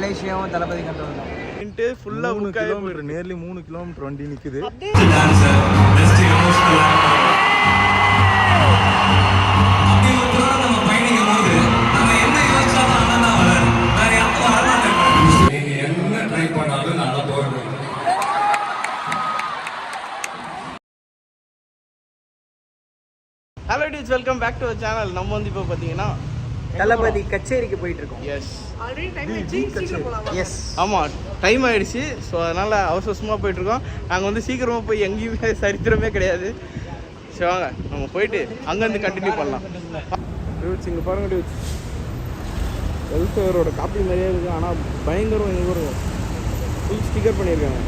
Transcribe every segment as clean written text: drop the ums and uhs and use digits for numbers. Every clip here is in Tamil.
மலேசியாவும் தளபதி கண்ட்ரோல் தான். ஃபுல்லா 3 கிலோமீட்டர் நியர்லி 3 கிலோமீட்டர் வண்டி நிக்குது. Hello dudes, welcome back to channel. நம்ம வந்து இப்போ பார்த்தீங்கன்னா தளபதி கச்சேரிக்கு போயிட்டு இருக்கோம். எஸ் ஆமாம், டைம் ஆகிடுச்சு. ஸோ அதனால் அவசரமாக போயிட்டுருக்கோம். நாங்கள் வந்து சீக்கிரமாக போய் எங்கேயுமே சரித்திரமே கிடையாது. சரி வாங்க நம்ம போயிட்டு அங்கேருந்து கண்டினியூ பண்ணலாம். டியூஸ் இங்கே பாருங்கள், டியூஸ் வெல்ஃபேரோட காப்பி மாதிரியே இருக்குது. ஆனால் பயங்கரம். இங்கே பாருங்க, ஃபுல் ஸ்டிக்கர் பண்ணியிருக்காங்க.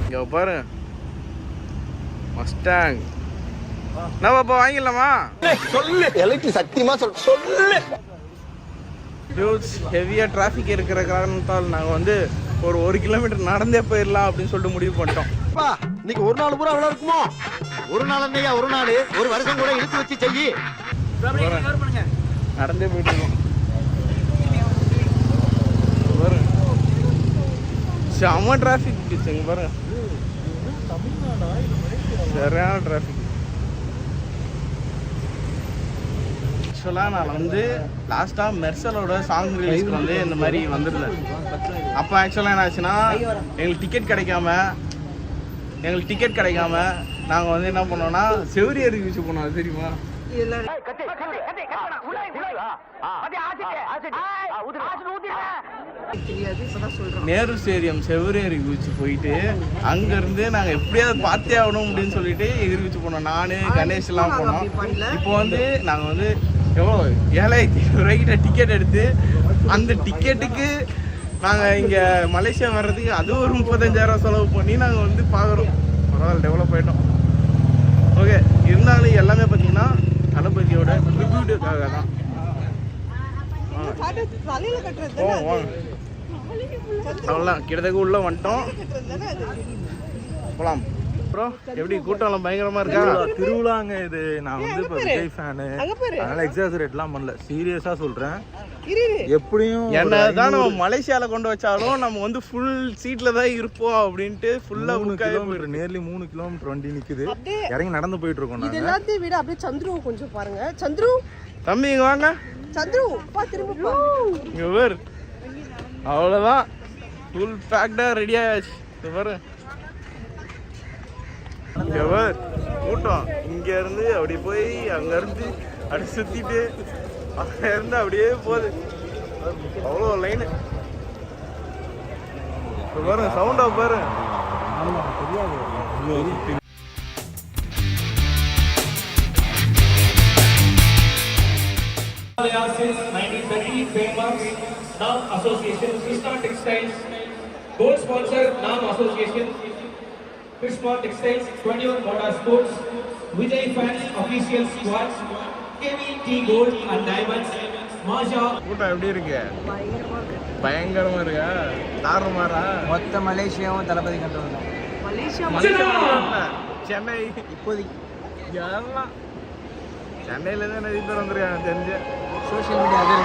இங்கே பாருங்க, மஸ்டாங். நம்ம இப்போ வாங்கிடலாமா? சொல்லு, எலக்ட்ரிக் சத்தியமா சொல்லு. டியூஸ் ஹெவியாக டிராஃபிக் இருக்கிற காரணத்தால் நாங்கள் வந்து ஒரு கிலோமீட்டர் நடந்தே போயிடலாம் அப்படின்னு சொல்லிட்டு முடிவு பண்ணிட்டோம். இன்னைக்கு ஒரு நாள் பூரா அவ்வளோ இருக்குமோ? ஒரு நாள் என்னையா, ஒரு நாள், ஒரு வருஷம் கூட இழுத்து வச்சு செய்யி. நடந்தே போயிட்டு இருக்கோம். செம்ம டிராஃபிக் இங்கே பாருங்க, சரியான டிராஃபிக். ஆக்சுவலாக நான் வந்து லாஸ்ட்டாக மெர்சலோட சாங் ரிலீஸ்க்கு வந்து இந்த மாதிரி வந்துருந்தேன். அப்போ ஆக்சுவலாக என்ன ஆச்சுன்னா, எங்களுக்கு டிக்கெட் கிடைக்காம நாங்கள் வந்து என்ன பண்ணோம்னா செவரியர் யூஸ் பண்ணோம். அது தெரியுமா? நேரு ஸ்டேடியம் செவரியர் யூஸ் போயிட்டு அங்கேருந்து நாங்கள் எப்படியாவது பார்த்தே ஆகணும் அப்படின்னு சொல்லிட்டு எதிர்விச்சு போனோம். நான் கணேஷ் எல்லாம் போனோம். இப்போ வந்து நாங்கள் வந்து எவ்வளோ 7,500 ரூபாய்க்கிட்ட டிக்கெட் எடுத்து அந்த டிக்கெட்டுக்கு நாங்கள் இங்கே மலேசியா வர்றதுக்கு அது ஒரு 35,000 செலவு பண்ணி நாங்கள் வந்து பார்க்குறோம். பரவாயில்ல, டெவலப் ஆகிட்டோம். ஓகே, இருந்தாலும் எல்லாமே பார்த்தீங்கன்னா தளபதியோட ட்ரிபியூட்டுக்காக தான். அவ்வளோதான், கிட்டத்தட்ட உள்ள வந்துட்டோம். போலாம். அப்புறம் எப்படி கூட்டம் பயங்கரமா இருக்கா? திருவிழாங்க இது. நான் வந்து இப்போ விஜய் ஃபேனு, அதனால எக்ஸாஜரேட்லாம் பண்ணல, சீரியஸா சொல்றேன். எப்படியும் என்னதான் நம்ம மலேசியால கொண்டு வச்சாலும் நம்ம வந்து ஃபுல் சீட்ல தான் இருப்போம் அப்படின்ட்டு ஃபுல்லா 3 கிலோமீட்டர் நியர்லி 3 கிலோமீட்டர் வண்டி நிக்குது. இறங்கி நடந்து போயிட்டு இருக்கோம். இது எல்லாத்தையும் விட அப்படியே சந்துரு கொஞ்சம் பாருங்க. சந்துரு தம்பி இங்க வாங்க. சந்துரு பா, திரும்ப இங்க பாரு, அவ்வளவுதான், ஃபுல் பேக்டா ரெடி ஆயாச்சு. இங்க பாரு, இங்க பாரு கூட்டம். இங்க இருந்து அப்படி போய் அங்க இருந்து அப்படி சுத்திட்டு அங்க இருந்து அப்படியே போகுது. அவ்வளோ லைனு. பாரு சவுண்டா பாரு. Since 1930, famous Naam Association, Krishna Textiles, gold sponsor Naam Association, Krishna Textiles, 21 Motorsports, Vijay Fans Official Squad, KVT Gold and Diamonds, Maja. கூட்டம் எப்படி இருக்கு? பயங்கரமா இருக்கா? தாறுமாறா? மொத்த மலேசியாவும் தளபதி கண்ட்ரோல் தான். மலேசியா, சென்னை இப்போதைக்கு எல்லாம் சென்னையில தான் நிறைய பேர் வந்துருக்காங்க தெரிஞ்ச சோஷியல் மீடியா அது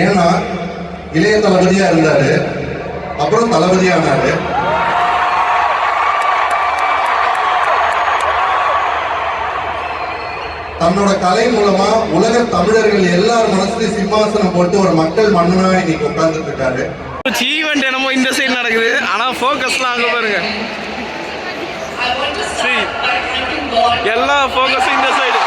ஏன்னா இளைய தளபதியா இருந்தாரு, அப்புறம் தளபதியானாரு. தன்னோட கலை மூலமா உலக தமிழர்கள் எல்லார் மனசுலயும் சிம்மாசனம் போட்டு ஒரு மக்கள் மன்னனா இன்னைக்கு உட்கார்ந்துட்டு இருக்காரு. ஈவெண்ட் என்னமோ இந்த சைடு நடக்குது, ஆனா ஃபோக்கஸ்லாம் அங்க பாருங்க. எல்லா ஃபோக்கஸும் இந்த சைடு.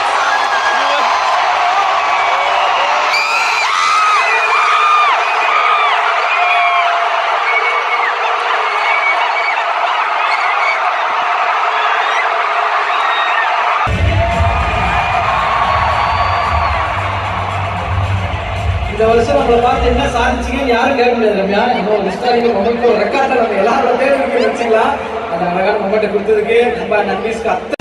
இந்த வருஷம் நம்மளை பார்த்து என்ன சாதிச்சிங்கன்னு யாரும் கேட்க முடியாது ரம்யா. இன்னும் ஹிஸ்டாரிக்கல் மொமெண்ட், ஒரு ரெக்கார்டை நம்ம எல்லாரோட பேருக்கு வச்சுக்கலாம். அந்த அழகான மொமெண்ட்டை கொடுத்ததுக்கு நம்ம நன்றிஸ்க்கு அத்தை.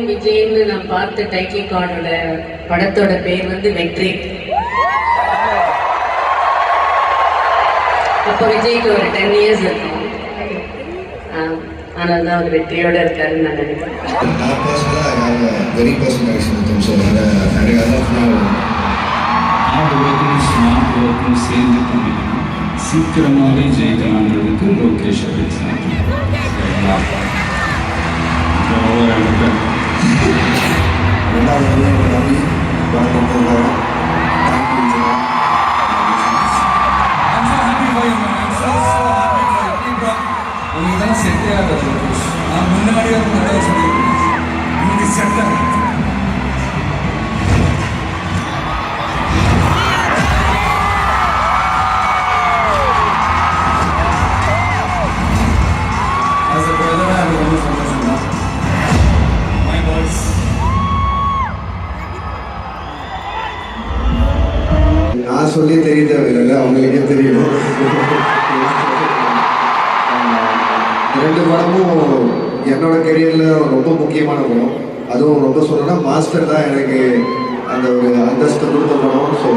விஜய்னு நான் பார்த்த டைட்டில் கார்டோட படத்தோட பேர் வந்து வெற்றி. அப்போ விஜய்க்கு ஒரு 10 years இருக்கும். ஆனால் தான் அவர் வெற்றியோட இருக்காருன்னு நான் நினைக்கிறேன். நான் பர்சனலாக I have a very personal connection with him. So நிறைய ஹார்ட் ஒர்க்கும் ஸ்மார்ட் ஒர்க்கும் சேர்ந்து பண்ணிக்கணும். சீக்கிரமாகவே ஜெயிக்கலான்றதுக்கு லோகேஷ் இதெல்லாம் செட்டே ஆகாது. நான் முன்னாடியே நிறைய சொல்லியிருக்கேன், இன்னைக்கு செட் ஆகும். As a brother, எனக்கு ரொம்ப சந்தோஷம் தான். My boys. நான் சொல்லி தெரிய தேவையில்லை, அவங்களுக்கே தெரியும். ரெண்டு படமும் என்னோட கெரியரில் ரொம்ப முக்கியமான படம். அதுவும் ரொம்ப சொல்லணும்னா மாஸ்டர் தான் எனக்கு அந்த ஒரு அந்தஸ்து கொடுத்த படம். ஸோ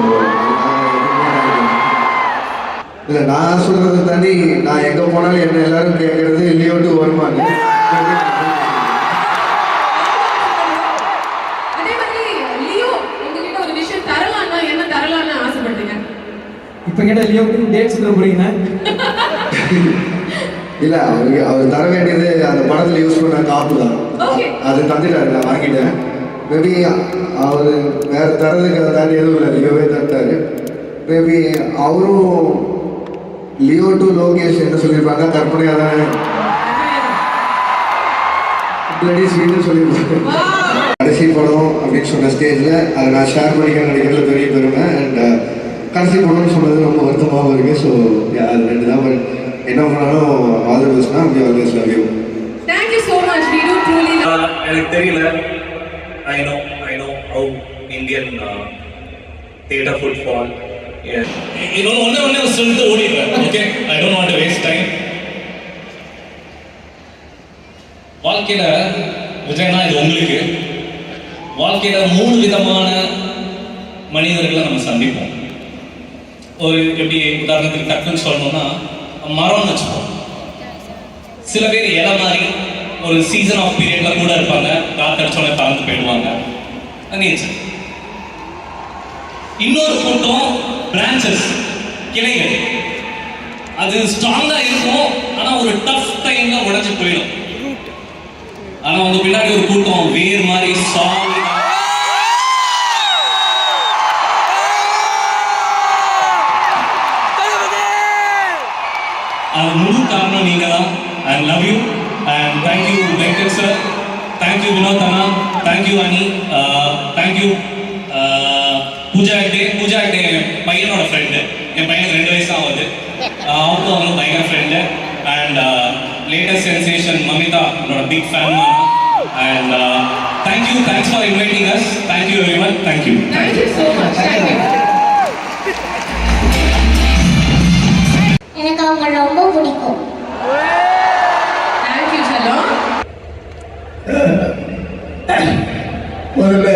இல்லை, நான் சொல்கிறத தாண்டி நான் எங்கே போனாலும் என்ன எல்லாரும் கேட்குறது இல்லையோட்டு வருவாங்க. இப்போ கேட்ட லியோக்கு டேட்ஸ் தர போறீங்க? இல்லை, அவர் தர வேண்டியது அந்த படத்தில் யூஸ் பண்ண காப்பு தான். அது தந்துட்டாரு, நான் வாங்கிட்டேன். மேபி அவர் வேறு தரதுக்கு அதை தாண்டி எதுவும் இல்லை, லியோவே தந்துட்டாரு. மேபி அவரும் லியோ டு லோகேஷ் என்ன சொல்லியிருப்பாங்க, கற்பனையாக தான் பிளடி ஸ்வீட்னு சொல்லியிருப்பாங்க. கடைசி படம் அப்படின்னு சொன்ன ஸ்டேஜில் அதை நான் ஷேர் பண்ணிக்க நினைக்கிறதுல பெரிய பெருமை. அண்ட் கடைசி படம்னு சொன்னது ரொம்ப வருத்தமாகவும் இருக்குது. ஸோ அது ரெண்டு தான். பட் என்ன பண்ணாலும் ஆல் தி பெஸ்ட்னா we always love you. Thank you so much. We do truly love. எனக்கு தெரியல. I know how Indian theater footfall. ஒண்ணே சொல்லிட்டு ஓடிடுறேன். Okay, I don't want to waste time. வாழ்க்கையில விஜயனா இது உங்களுக்கு வாழ்க்கையில 3 விதமான மனிதர்களை நம்ம சந்திப்போம். ஒரு எப்படி உதாரணத்துக்கு டக்குன்னு சொல்லணும்னா மரம்னு வச்சுப்போம். சில பேர் இலை மாதிரி ஒரு சீசன் ஆஃப் பீரியட்ல கூட இருப்பாங்க, காத்தடிச்சோட கலந்து போயிடுவாங்க. இன்னொரு கூட்டம் பிரான்சஸ், கிளைகள். அது ஸ்ட்ராங்கா இருக்கும், ஆனா ஒரு டஃப் டைம்ல உடைஞ்சு போயிடும். ஆனா உங்க பின்னாடி ஒரு கூட்டம் வேர் மாதிரி சாலிடா. அது முழு காரணம் நீங்க தான். I love you and thank you Venkat sir, thank you Vinod Anna, thank you Ani, thank you Pooja Hegde பையனோட ஃப்ரெண்டு. என் பையனுக்கு 2 வயசு ஆகுது. அவங்களும் பயங்கர friend. And latest sensation Mamitha என்னோட big fan. And thanks for inviting us. Thank you everyone. Thank you so much. Thank you. எனக்கு அவங்க ரொம்ப பிடிக்கும். Thank you செல்லம். முதல்ல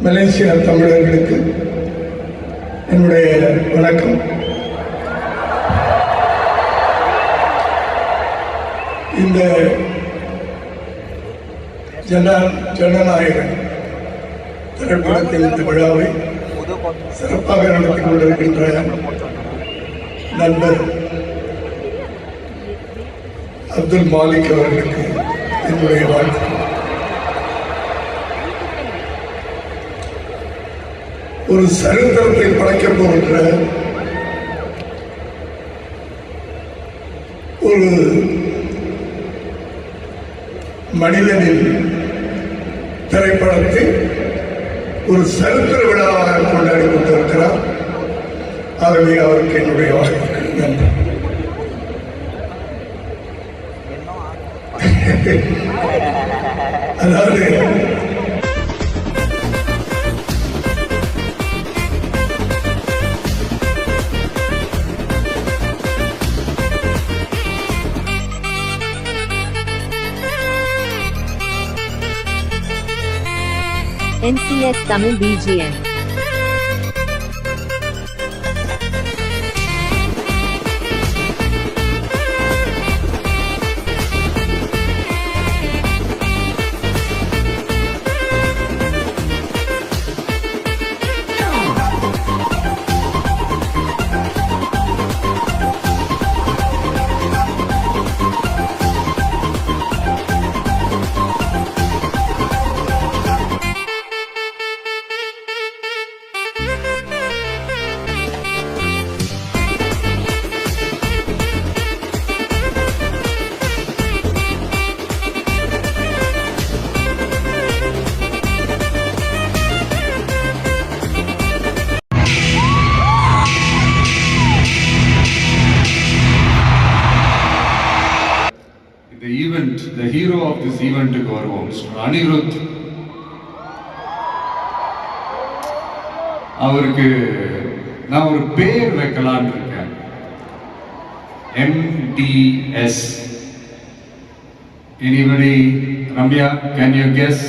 மலேசியா தமிழர்களுக்கு என்னுடைய வணக்கம். இந்த ஜனநாயக திரைப்படத்தின் இந்த விழாவை சிறப்பாக நடத்தி கொண்டிருக்கின்ற நண்பர் அப்துல் மாலிக் அவர்களுக்கு என்னுடைய வாழ்த்து. ஒரு சரித்திரத்தை படைக்கப் போகின்ற ஒரு மனிதனின் திரைப்படத்தை ஒரு சரித்திர விழாவாக கொண்டாடி கொண்டிருக்கிறார். ஆகவே அவருக்கு என்னுடைய வாழ்த்துக்கள். நன்றி. அதாவது NCS Tamil BGM. the hero of this event க்கு வருவோம். அனிருத் அவருக்கு நான் ஒரு பேர் வைக்கலாம்னு இருக்கேன். MDS. Anybody? Ramya, can you guess?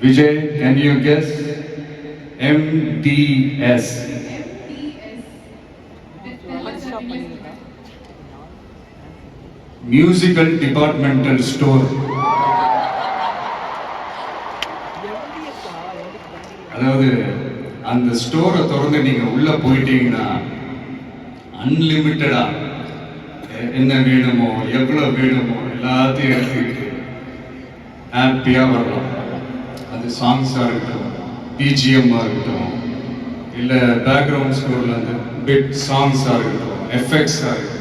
Vijay, can you guess? MDS. Musical departmental store. அதாவது அந்த ஸ்டோரை திறந்து நீங்க உள்ள போயிட்டீங்கன்னா அன்லிமிட்டடா என்ன வேணுமோ எவ்வளவு வேணுமோ எல்லாத்தையும் எடுத்துக்கிட்டு ஹாப்பியா வரலாம். அது சாங்ஸா இருக்கட்டும், பிஜிஎம்மா இருக்கட்டும், இல்ல பேக்ரவுண்ட் ஸ்கோர்ல அந்த பிட் சாங்ஸா இருக்கட்டும், எஃபெக்ட்ஸா இருக்கட்டும்,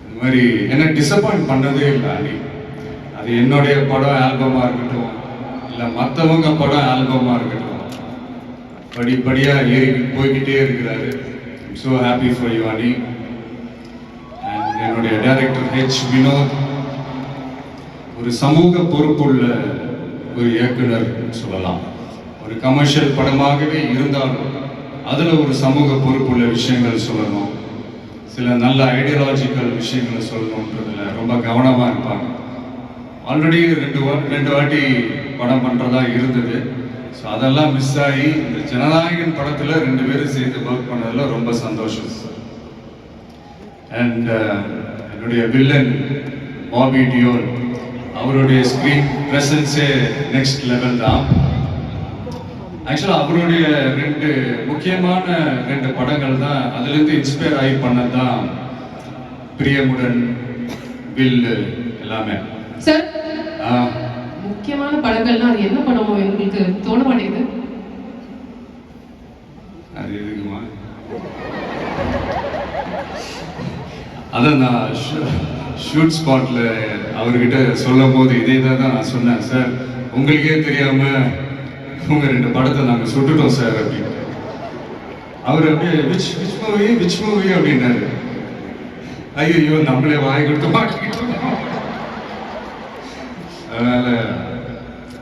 இந்த மாதிரி என்ன டிசப்பாயிண்ட் பண்ணதே இல்லை அனி. அது என்னுடைய படம் ஆல்பமா இருக்கட்டும், இல்லை மற்றவங்க படம் ஆல்பமா இருக்கட்டும், படிப்படியா ஏறி போய்கிட்டே இருக்கிறாரு. I'm so happy for you அனி. அண்ட் என்னுடைய டைரக்டர் ஹெச் வினோத் ஒரு சமூக பொறுப்புள்ள ஒரு இயக்குனர் சொல்லலாம். ஒரு கமர்ஷியல் படமாகவே இருந்தாலும் அதுல ஒரு சமூக பொறுப்புள்ள விஷயங்கள் சொல்லணும், சில நல்ல ஐடியாலஜிக்கல் விஷயங்களை சொல்லணுன்றதுல ரொம்ப கவனமா இருப்பாங்க. ஆல்ரெடி ரெண்டு வாட்டி படம் பண்றதா இருந்தது. ஸோ அதெல்லாம் மிஸ் ஆகி இந்த ஜனநாயகன் படத்துல 2 பேரும் சேர்ந்து ஒர்க் பண்ணதுல ரொம்ப சந்தோஷம். அண்ட் என்னுடைய வில்லன் பாபி டியோல், அவருடைய ஸ்கிரீன் பிரசன்ஸே நெக்ஸ்ட் லெவல் தான். ஆக்சுவலாக அவருடைய 2 முக்கியமான 2 படங்கள் தான் அதுலேருந்து இன்ஸ்பயர் ஆகி பண்ணதான். பிரியமுடன், வில்லு எல்லாமே. சார், முக்கியமான படங்கள்னா அது என்ன படமோ எங்களுக்கு தோண மாட்டேங்குது. அது எதுக்குமா? அதான் நான் ஷூட் ஸ்பாட்ல அவர்கிட்ட சொல்லும் போது இதே தான் நான் சொன்னேன். சார், உங்களுக்கே தெரியாம உங்க 2 படத்தை நாங்கள் சுட்டுட்டோம் சார் அப்படின்னு. அவர் அப்படியே விச் மூவி அப்படின்னாரு. ஐயோ, நம்மளே வாய் கொடுத்து மாட்டிக்கிட்டோம். அதனால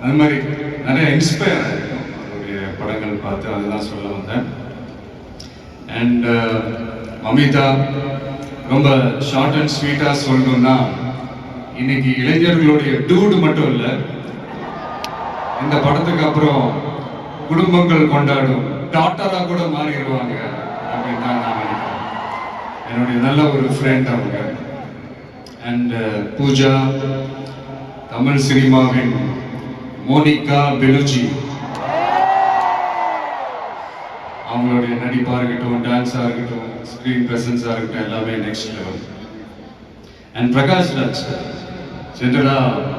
அந்த மாதிரி நிறைய இன்ஸ்பயர் ஆகிருக்கும் அவருடைய படங்கள் பார்த்து, அதுதான் சொல்ல வந்தேன். அண்ட் மமிதா, ரொம்ப ஷார்ட் அண்ட் ஸ்வீட்டா சொல்லணும்னா, இன்னைக்கு இளைஞர்களுடைய டூடு மட்டும் இல்லை, இந்த படத்துக்கு அப்புறம் குடும்பங்கள் கொண்டாடும் டாட்டரா கூட மாறிடுவாங்க அப்படின்னு தான் நான் நினைக்கிறேன். என்னுடைய நல்ல ஒரு ஃப்ரெண்ட் அவங்க. அண்ட் பூஜா, தமிழ் சினிமாவின் மோனிகா பெலுஜி, அவங்களுடைய நடிப்பாக இருக்கட்டும், டான்ஸாக இருக்கட்டும், ஸ்க்ரீன் ப்ரெசன்ஸாக இருக்கட்டும், எல்லாமே next level. And Prakash Raj, ஜென்ரலாக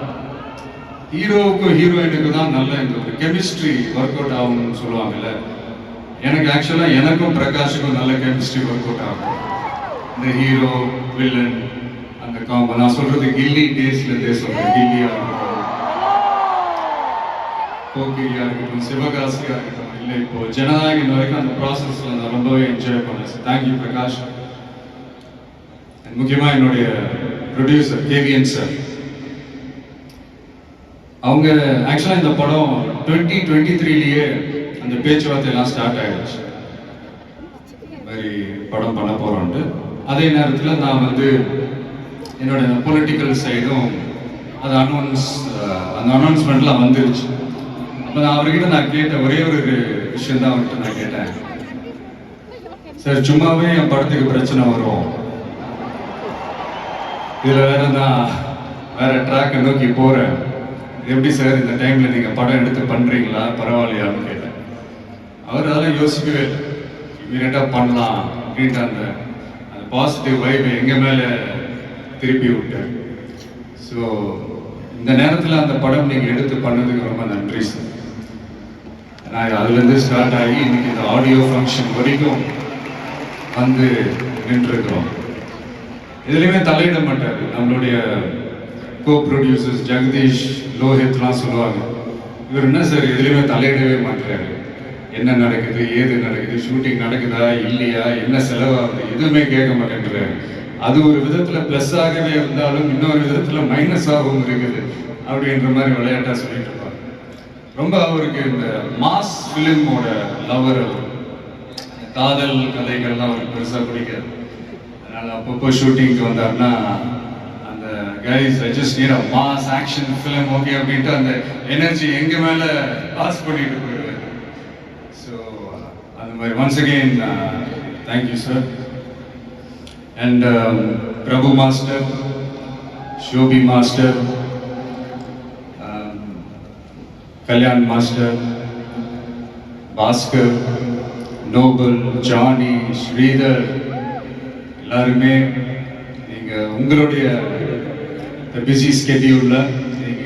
ஹீரோவுக்கும் ஹீரோயினுக்கும் தான் நல்ல இந்த ஒரு கெமிஸ்ட்ரி ஒர்க் அவுட் ஆகணும்னு சொல்லுவாங்கல்ல. எனக்கு ஆக்சுவலாக எனக்கும் பிரகாஷுக்கும் நல்ல கெமிஸ்ட்ரி ஒர்க் அவுட் ஆகும். இந்த ஹீரோ வில்லன் அந்த காம்போ, நான் சொல்றது கில்லி டேஸ்லேருந்தே சொல்கிறேன். கில்லியாக இருக்கட்டும், போக்கிரியாக இருக்கட்டும், சிவகாசியாக இருக்கட்டும், இல்லை இப்போ ஜனநாயகன் வரைக்கும் அந்த ப்ராசஸில் நான் ரொம்பவே என்ஜாய் பண்ணேன். தேங்க்யூ பிரகாஷ். முக்கியமாக என்னுடைய ப்ரொடியூசர் கேவிஎன் சார், அவங்க ஆக்சுவலாக இந்த படம் 2023 அந்த பேச்சுவார்த்தையெல்லாம் ஸ்டார்ட் ஆகிடுச்சு, இந்த மாதிரி படம் பண்ண போகிறோன்ட்டு. அதே நேரத்தில் நான் வந்து என்னோட பொலிட்டிக்கல் சைடும் அது அந்த அனௌன்ஸ்மெண்ட்லாம் வந்துருச்சு. அப்போ நான் அவர்கிட்ட நான் கேட்ட ஒரே ஒரு விஷயம் தான் அவர்கிட்ட நான் கேட்டேன், சார் சும்மாவே என் படத்துக்கு பிரச்சனை வரும், இதில் வேற நான் வேற ட்ராக்கை நோக்கி போகிறேன், எப்படி சார் இந்த டைமில் நீங்கள் படம் எடுத்து பண்ணுறீங்களா, பரவாயில்லையான்னு கேட்டேன். அவர் அதெல்லாம் யோசிக்கவே இல்லை, இமீடியட்டாக பண்ணலாம் அப்படின்ட்டு அந்த பாசிட்டிவ் வைப் எங்கள் மேலே திருப்பி விட்டார். ஸோ இந்த நேரத்தில் அந்த படம் நீங்கள் எடுத்து பண்ணதுக்கு ரொம்ப நன்றி சார். நான் அதுலேருந்து ஸ்டார்ட் ஆகி இன்னைக்கு இந்த ஆடியோ ஃபங்க்ஷன் வரைக்கும் வந்து நின்றுருக்கிறோம். இதுலையுமே தலையிட மாட்டார். நம்மளுடைய கோ ப்ரொடியூசர்ஸ் ஜெகதீஷ், லோஹித்லாம் சொல்லுவாங்க, இவர் என்ன சார் எதுலையுமே தலையிடவே மாட்டாரு, என்ன நடக்குது, ஏது நடக்குது, ஷூட்டிங் நடக்குதா இல்லையா, என்ன செலவாகுது, எதுவுமே கேட்க மாட்டேங்கிறாரு. அது ஒரு விதத்தில் ப்ளஸ்ஸாகவே இருந்தாலும் இன்னொரு விதத்தில் மைனஸாகவும் இருக்குது அப்படின்ற மாதிரி விளையாட்டாக சொல்லிட்டு இருப்பாங்க. ரொம்ப அவருக்கு இந்த மாஸ் ஃபிலிமோட லவர், அவர் காதல் கதைகள்லாம் அவருக்கு பெருசாக பிடிக்காது. அதனால் அப்பப்போ ஷூட்டிங்க்கு வந்தாருன்னா அந்த guys I just need a mass action film okay அப்படின்ட்டு அந்த எனர்ஜி எங்க மேலே பாஸ் பண்ணிட்டு போயிடுவார். ஸோ அந்த மாதிரி once again thank you sir. And Prabhu master, Shobi master, Kalyan master, Bhaskar, Noble, Johnny, Sridhar, எல்லாருமே நீங்கள் உங்களுடைய பிஸி ஸ்கெடியூலில்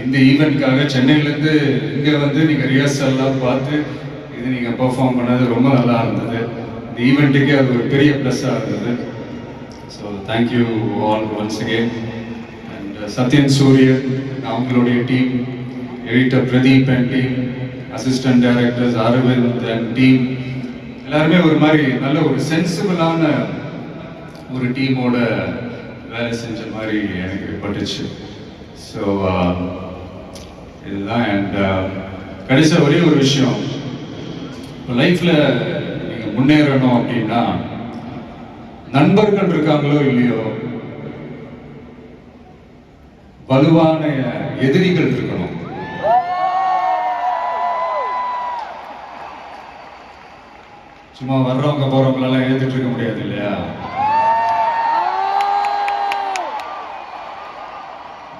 இந்த ஈவெண்ட்காக சென்னையிலேருந்து இங்கே வந்து நீங்கள் ரிஹர்சல்லாம் பார்த்து இது நீங்கள் பெர்ஃபார்ம் பண்ணது ரொம்ப நல்லா இருந்தது. இந்த ஈவெண்ட்டுக்கே அது ஒரு பெரிய ப்ளஸ்ஸாக இருந்தது. So thank you all once again. And Sathyan Sooriyan, அவங்களுடைய team, editor Pradeep and team, assistant directors Aravind and team, எல்லாருமே ஒரு மாதிரி நல்ல ஒரு சென்சிபிளான ஒரு டீமோட வேலை செஞ்ச மாதிரி எனக்கு பட்டுச்சு. ஸோ இதுதான். அண்ட் கடைசியாக ஒரே ஒரு விஷயம், இப்போ லைஃப்பில் நீங்கள் முன்னேறணும் அப்படின்னா நண்பர்கள் இருக்காங்களோ இல்லையோ, வலுவான எதிரிகள் இருக்கணும். சும்மா வர்றவங்க போறவங்களெல்லாம் ஏத்துட்டு இருக்க முடியாது இல்லையா?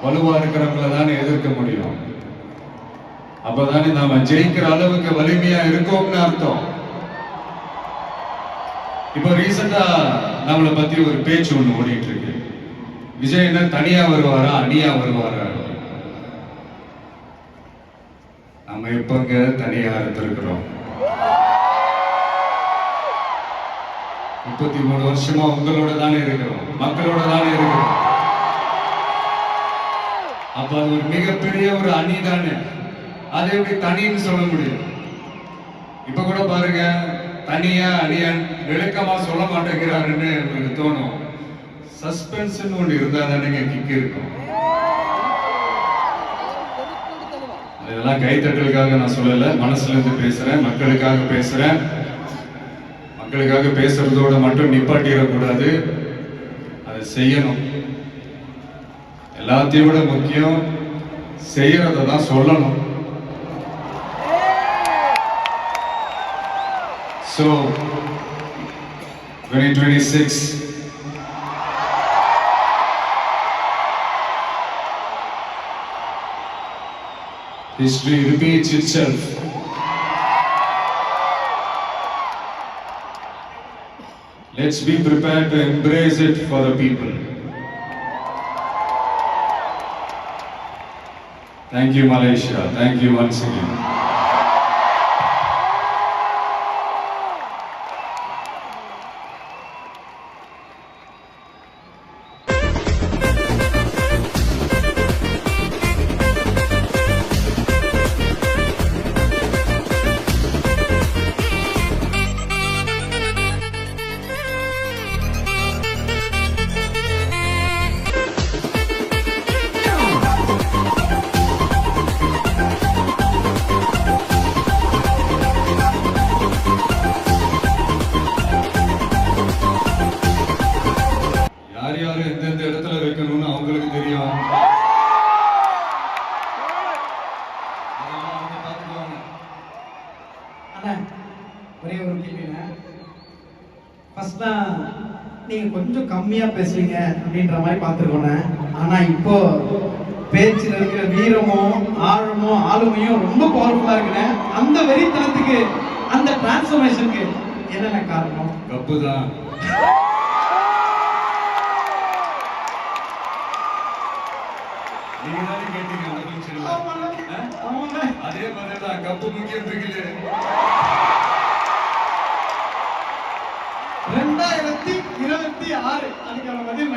வலுவா இருக்கிறவங்கள தானே எதிர்க்க முடியும். அப்பதானே நாம ஜெயிக்கிற அளவுக்கு வலிமையா இருக்கோம்னு அர்த்தம். இப்போ ரீசெண்டா நம்மளை பத்தி ஒரு பேச்சு ஒண்ணு ஓடிட்டு இருக்கு, விஜய் என்ன தனியா வருவாரா அணியா வருவாரா? நம்ம எப்பங்க தனியா இருந்திருக்கிறோம்? 33 வருஷமா உங்களோட தானே இருக்கிறோம், மக்களோட தானே இருக்கிறோம். அப்ப அது ஒரு மிகப்பெரிய ஒரு அணி தானே, அதை எப்படி தனின்னு சொல்ல முடியும்? இப்ப கூட பாருங்க, தனியா அணியன் விளக்கமா சொல்ல மாட்டேங்கிறாருன்னு உங்களுக்கு தோணும். சஸ்பென்ஸ் ஒன்று இருந்தா தானே கிக் இருக்கும். இதெல்லாம் கைத்தட்டலுக்காக நான் சொல்லல, மனசுல இருந்து பேசுறேன், மக்களுக்காக பேசுறேன். மக்களுக்காக பேசுறதோட மட்டும் நிப்பாட்டிடக்கூடாது, அதை செய்யணும். எல்லாத்தையும் விட முக்கியம் செய்யறத தான் சொல்லணும். So 2026 history repeats itself. Let's be prepared to embrace it for the people. Thank you, Malaysia. Thank you once again. யார் யார் எந்தெந்த இடத்துல வைக்கணும்னு அவங்களுக்கு தெரியும். அதெல்லாம் அவங்க பார்த்துக்குவாங்க. அண்ணா ஒரே ஒரு கேள்விண்ணா. ஃபர்ஸ்ட்லாம் நீங்க கொஞ்சம் கம்மியா பேசுவீங்க அப்படின்ற மாதிரி பார்த்துருக்கோண்ணே. ஆனா இப்போ பேச்சில் இருக்கிற வீரமும் ஆழமும் ஆளுமையும் ரொம்ப பவர்ஃபுல்லா இருக்குண்ணே. அந்த வெறித்தனத்துக்கு அந்த டிரான்ஸ்ஃபர்மேஷனுக்கு என்னென்ன காரணம்? கப்பு தான். நீங்க தானே கேட்டீங்க அந்த ஃபங்க்ஷன்ல. அதே மாதிரி தான் கப்பு முக்கியம் பிடிக்கல. 2026 அதுக்கான பதில்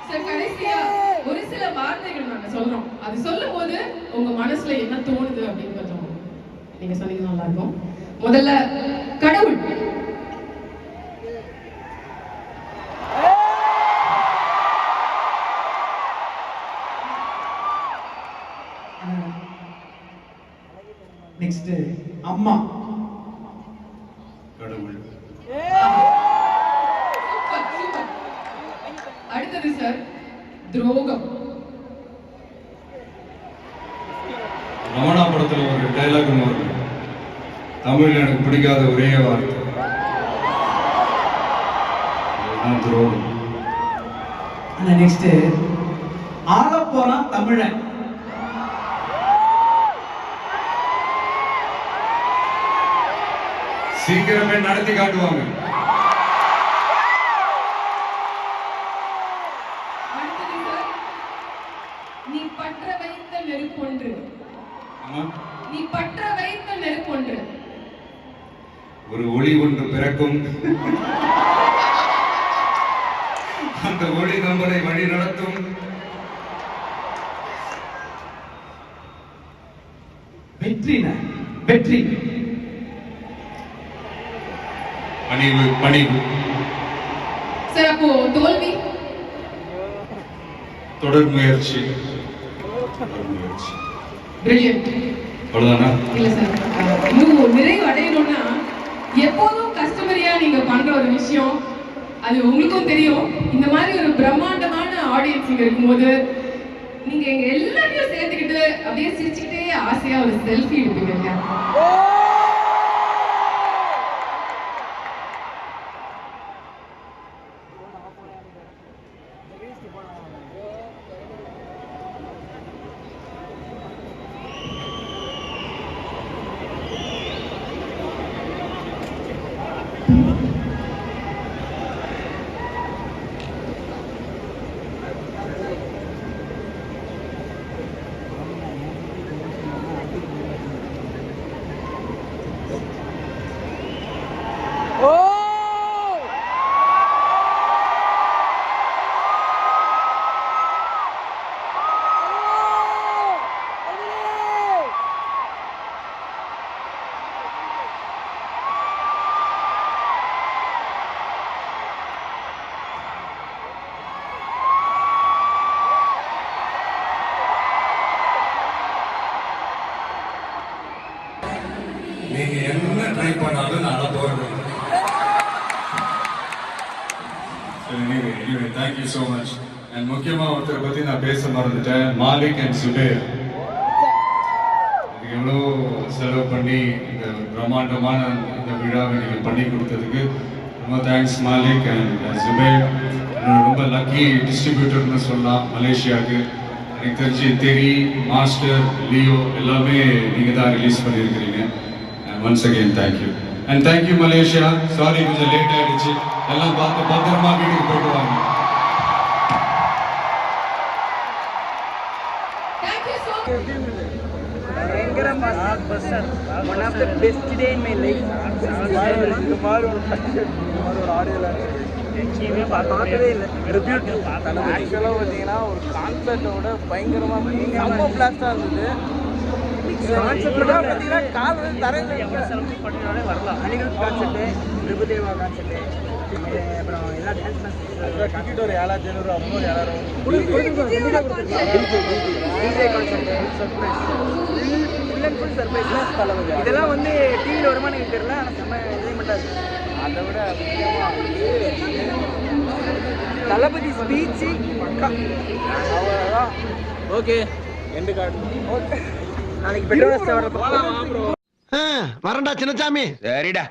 சார் கடைசியா ஒரு சில வார்த்தைகள் நாங்க சொல்றோம். அது சொல்லும் போது உங்க மனசுல என்ன தோணுது அப்படின்னு கொஞ்சம் நீங்க சொன்னீங்க நல்லா இருக்கும். முதல்ல கடவுள். நெக்ஸ்ட் அம்மா. கடவுள். Super super. அடுத்தது சார் துரோகம். ரமணா படத்துல ஒரு டைலாக் ஒன்று, தமிழ்ல எனக்கு பிடிக்காத ஒரே வார்த்தை அதுதான் துரோகம். நெக்ஸ்ட் ஆள போறான் தமிழன். சீக்கிரமே நடத்தி காட்டுவாங்க. அடுத்தது சார் நீ பற்ற வைத்த நெருப்பொன்று. நீ பற்ற வைத்த நெருப்பொன்று. ஒரு ஒளி ஒன்று பிறக்கும், அந்த ஒளி நம்மளை வழி நடத்தும். வெற்றி வெற்றி. பணிவு பணிவு. சார் அப்போ தோல்வி. தொடர் முயற்சி. முயற்சி. பிரில்லியன்ட். அவ்வளவுதானா? இல்ல சார், இன்னும் நிறைவு அடையணும்னா எப்போதும் கஸ்டமரியா நீங்க பண்ற ஒரு விஷயம் அது உங்களுக்கும் தெரியும். இந்த மாதிரி ஒரு பிரம்மாண்டமான ஆடியன்ஸ் இங்க இருக்கும்போது நீங்க எங்க எல்லாத்தையும் சேர்த்துக்கிட்டு அப்படியே சிரிச்சுக்கிட்டே ஆசையா ஒரு செல்ஃபி எடுப்பீங்க இல்லையா? நீங்க என்ன ட்ரை பண்ணாலும் நான் அழ போறது. Anyway, thank you so much. And முக்கியமா ஒருத்தரை பத்தி நான் பேச மறந்துட்டேன், மாலிக் அண்ட் சுபேர். எவ்வளோ செலவு பண்ணி இந்த பிரம்மாண்டமான இந்த விழாவை நீங்கள் பண்ணி கொடுத்ததுக்கு ரொம்ப தேங்க்ஸ் மாலிக் அண்ட் ஜுபேர். ரொம்ப லக்கி டிஸ்ட்ரிபியூட்டர்னு சொல்லலாம் மலேசியாவுக்கு. எனக்கு தெரிஞ்சு தெரி, மாஸ்டர், லியோ எல்லாமே நீங்கள் தான் ரிலீஸ் பண்ணியிருக்கிறீங்க. Once again thank you and thank you Malaysia. Sorry கொஞ்சம் லேட் ஆகிடுச்சு. எல்லாம் பார்த்து பத்திரமா வீட்டுக்கு போயிட்டு வாங்க. One of the best day in my life. இந்த மாதிரி ஒரு ஆடியோ எங்கேயுமே பார்த்ததே இல்லை. ஆக்சுவலாக பார்த்தீங்கன்னா ஒரு கான்சர்ட்டோட பயங்கரமாக செம்ம பிளாஸ்டாக இருந்தது. கான்செப்டோட பார்த்தீங்கன்னா கால் வந்து தரையில் செலக்ட் பண்ணினாலே வரலாம். அனிருத் கான்செர்ட்டு, பிரபுதேவா கான்செர்ட்டு, அப்புறம் எல்லா டான்ஸ் டிக்கெட் ஒரு 7500 ரூபா, 7000 DJ concert, surprise, full and full surprise. இதெல்லாம் வந்து டிவியில் வருமா எனக்கு தெரியல, ஆனால் செம்ம என்ஜாய்மெண்ட்டாக இருக்குது. அதை விட தளபதி ஸ்பீச்சு பக்கா. அவ்வளோதான். Okay end card. ஓகே நாளைக்கு பெட்ரோல் வரண்டா சின்னசாமி. சரிடா.